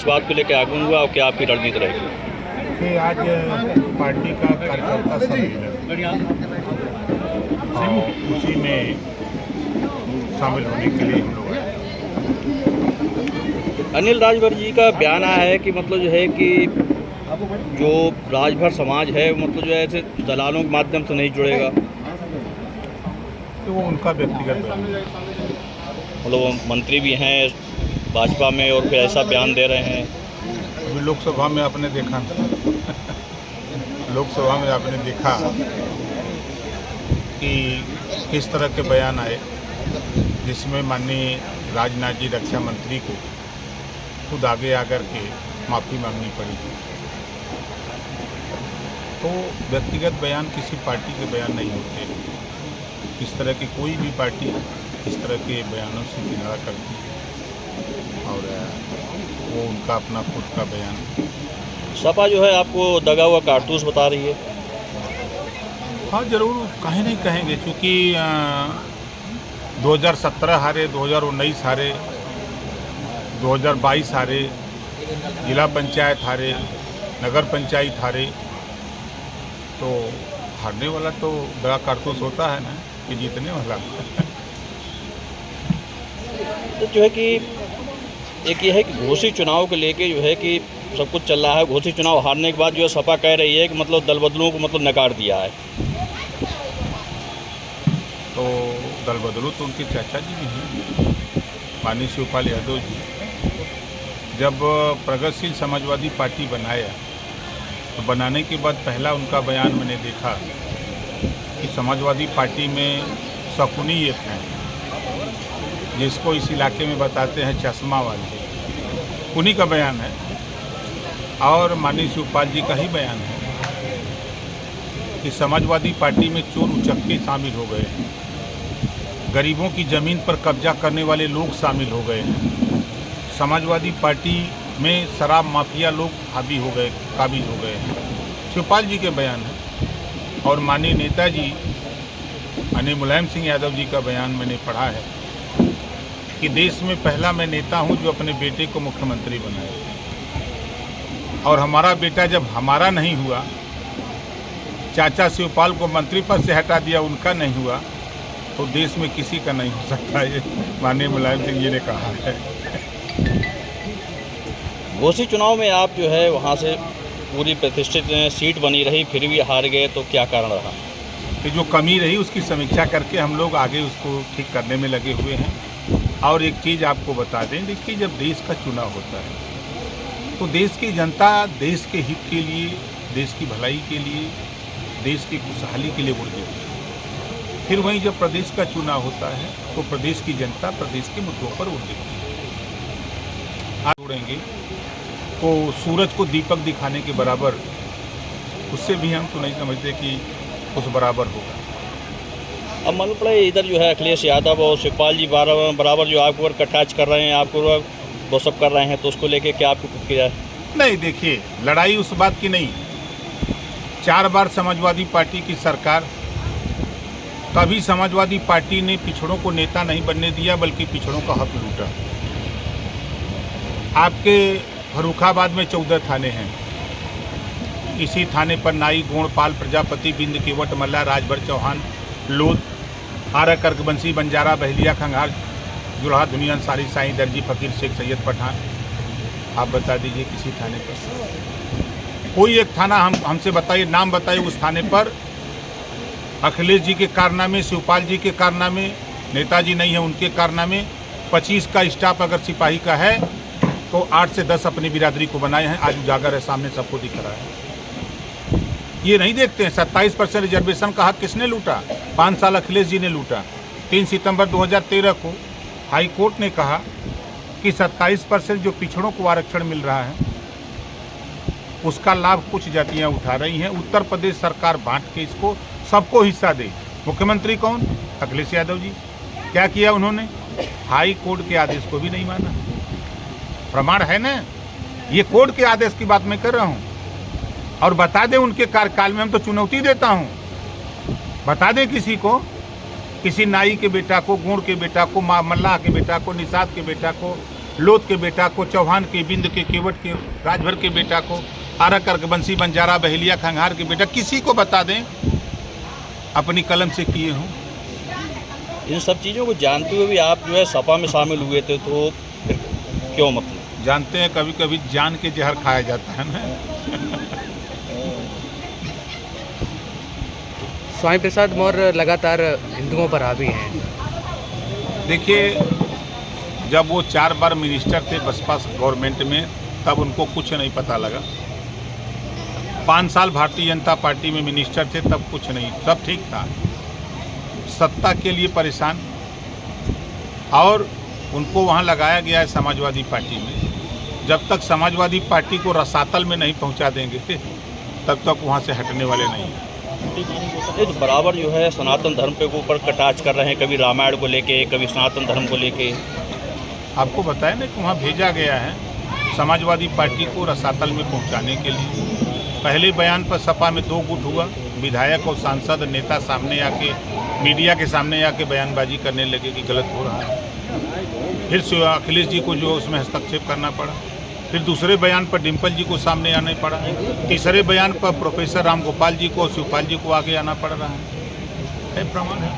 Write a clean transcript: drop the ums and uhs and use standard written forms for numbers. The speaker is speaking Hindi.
किस बात को लेकर आगमन हुआ और क्या आपकी रणनीति रहेगी? कि आज पार्टी का कार्यकर्ता सम्मेलन और उसी में शामिल होने के लिए हम लोग आए। अनिल राजभर जी का बयान आया है कि मतलब जो है कि जो राजभर समाज है मतलब जो है ऐसे दलालों के माध्यम से नहीं जुड़ेगा। तो वो उनका व्यक्तिगत बयान है। मतलब वो मंत्री भी हैं भाजपा में और फिर ऐसा बयान दे रहे हैं। अभी लोकसभा में आपने देखा लोकसभा में आपने देखा कि किस तरह के बयान आए, जिसमें माननीय राजनाथ जी रक्षा मंत्री को खुद आगे आकर के माफ़ी मांगनी पड़ी। तो व्यक्तिगत बयान किसी पार्टी के बयान नहीं होते। इस तरह की कोई भी पार्टी इस तरह के बयानों से किनारा करती है और वो उनका अपना खुद का बयान। सपा जो है आपको दगा हुआ कारतूस बता रही है। हाँ जरूर, कहीं नहीं कहेंगे, क्योंकि 2017 हारे, 2019 हारे, 2022 हारे, जिला पंचायत हारे, नगर पंचायत हारे। तो हारने वाला तो बड़ा कारतूस होता है ना कि जीतने वाला। तो जो है कि एक ये है कि घोषित चुनाव को लेके जो है कि सब कुछ चल रहा है। घोषित चुनाव हारने के बाद जो है सपा कह रही है कि मतलब दल बदलुओं को मतलब नकार दिया है। तो दल बदलू तो उनके चाचा जी भी हैं, माननीय शिवपाल यादव जी। जब प्रगतिशील समाजवादी पार्टी बनाया तो बनाने के बाद पहला उनका बयान मैंने देखा कि समाजवादी पार्टी में शकुनी एक हैं, जिसको इस इलाके में बताते हैं चश्मा वाले, उन्हीं का बयान है। और माननीय शिवपाल जी का ही बयान है कि समाजवादी पार्टी में चोर उचक्के शामिल हो गए हैं, गरीबों की ज़मीन पर कब्जा करने वाले लोग शामिल हो गए हैं, समाजवादी पार्टी में शराब माफिया लोग हावी हो गए, काबिज हो गए हैं। शिवपाल जी के बयान है। और माननीय नेताजी माननीय मुलायम सिंह यादव जी का बयान मैंने पढ़ा है कि देश में पहला मैं नेता हूं जो अपने बेटे को मुख्यमंत्री बनाए, और हमारा बेटा जब हमारा नहीं हुआ, चाचा शिवपाल को मंत्री पद से हटा दिया, उनका नहीं हुआ, तो देश में किसी का नहीं हो सकता। ये माननीय मुलायम सिंह जी ने कहा है। घोषित चुनाव में आप जो है वहाँ से पूरी प्रतिष्ठित सीट बनी रही, फिर भी हार गए, तो क्या कारण रहा? कि जो कमी रही उसकी समीक्षा करके हम लोग आगे उसको ठीक करने में लगे हुए हैं। और एक चीज़ आपको बता दें, देखिए जब देश का चुनाव होता है तो देश की जनता देश के हित के लिए, देश की भलाई के लिए, देश की खुशहाली के लिए वोट देती है। फिर वहीं जब प्रदेश का चुनाव होता है तो प्रदेश की जनता प्रदेश के मुद्दों पर वोट देती है। आज जोड़ेंगे तो सूरज को दीपक दिखाने के बराबर, उससे भी हम तो नहीं समझते कि उस बराबर होगा। अब मालूम पड़ा इधर जो है अखिलेश यादव और शिवपाल जी बराबर जो आपको अटैच कर रहे हैं, आपको वो सब कर रहे हैं, तो उसको लेके क्या आपको प्रतिक्रिया है? नहीं, देखिए लड़ाई उस बात की नहीं। 4 बार समाजवादी पार्टी की सरकार, कभी समाजवादी पार्टी ने पिछड़ों को नेता नहीं बनने दिया, बल्कि पिछड़ों का हक लूटा। आपके फर्रुखाबाद में 14 थाने हैं। इसी थाने पर नाई, गोणपाल, प्रजापति, बिंद, केवट, मल्ला, राजभर, चौहान, लोध, आरा, कर्कबंसी, बंजारा, बहलिया, खंगार, जुल्हा, दुनिया, अंसारी, साईं, दर्जी, फकीर, शेख, सैयद, पठान। आप बता दीजिए किसी थाने पर कोई एक थाना हमसे बताइए, नाम बताइए उस थाने पर अखिलेश जी के कारनामे, शिवपाल जी के कारनामे, नेताजी नहीं है उनके कारनामे, 25 का स्टाफ अगर सिपाही का है तो 8 से 10 अपनी बिरादरी को बनाए हैं। आज उजागर है, सामने सबको दिख रहा है। ये नहीं देखते हैं 27% रिजर्वेशन का हक किसने लूटा? 5 साल अखिलेश जी ने लूटा। 3 सितंबर 2013 को हाई कोर्ट ने कहा कि 27% जो पिछड़ों को आरक्षण मिल रहा है उसका लाभ कुछ जातियां उठा रही हैं। उत्तर प्रदेश सरकार बांट के इसको सबको हिस्सा दे। मुख्यमंत्री कौन? अखिलेश यादव जी। क्या किया उन्होंने? हाई कोर्ट के आदेश को भी नहीं माना। प्रमाण है ना, ये कोर्ट के आदेश की बात मैं कर रहा हूँ। और बता दें उनके कार्यकाल में, हम तो चुनौती देता हूँ, बता दें किसी को, किसी नाई के बेटा को, गुण के बेटा को, मल्लाह के बेटा को, निषाद के बेटा को, लोध के बेटा को, चौहान के, बिंद के, केवट के, राजभर के बेटा को, आरा कर्कबंसी, बंजारा, बहेलिया, खंघार के बेटा, किसी को बता दें अपनी कलम से किए हूँ। इन सब चीज़ों को जानते हुए भी आप जो है सपा में शामिल हुए थे, तो फिर क्यों मतलब? जानते हैं कभी कभी जान के जहर खाया जाता है ना। स्वामी प्रसाद मौर्य लगातार हिंदुओं पर हावी हैं। देखिए, जब वो 4 बार मिनिस्टर थे बसपा गवर्नमेंट में, तब उनको कुछ नहीं पता लगा। 5 साल भारतीय जनता पार्टी में मिनिस्टर थे, तब कुछ नहीं, सब ठीक था। सत्ता के लिए परेशान, और उनको वहाँ लगाया गया है समाजवादी पार्टी में। जब तक समाजवादी पार्टी को रसातल में नहीं पहुँचा देंगे तब तक वहाँ से हटने वाले नहीं हैं। ये तो बराबर जो है सनातन धर्म पे ऊपर कटाच कर रहे हैं, कभी रामायण को लेके, कभी सनातन धर्म को लेके। आपको बताया ना कि वहाँ भेजा गया है समाजवादी पार्टी को रसातल में पहुँचाने के लिए। पहले बयान पर सपा में 2 गुट हुआ, विधायक और सांसद नेता सामने आके, मीडिया के सामने आके बयानबाजी करने लगे कि गलत हो रहा है। फिर अखिलेश जी को जो उसमें हस्तक्षेप करना पड़ा। फिर दूसरे बयान पर डिम्पल जी को सामने आना पड़ा। तीसरे बयान पर प्रोफेसर राम गोपाल जी को, शिवपाल जी को आगे आना पड़ रहा है। प्रमाण है।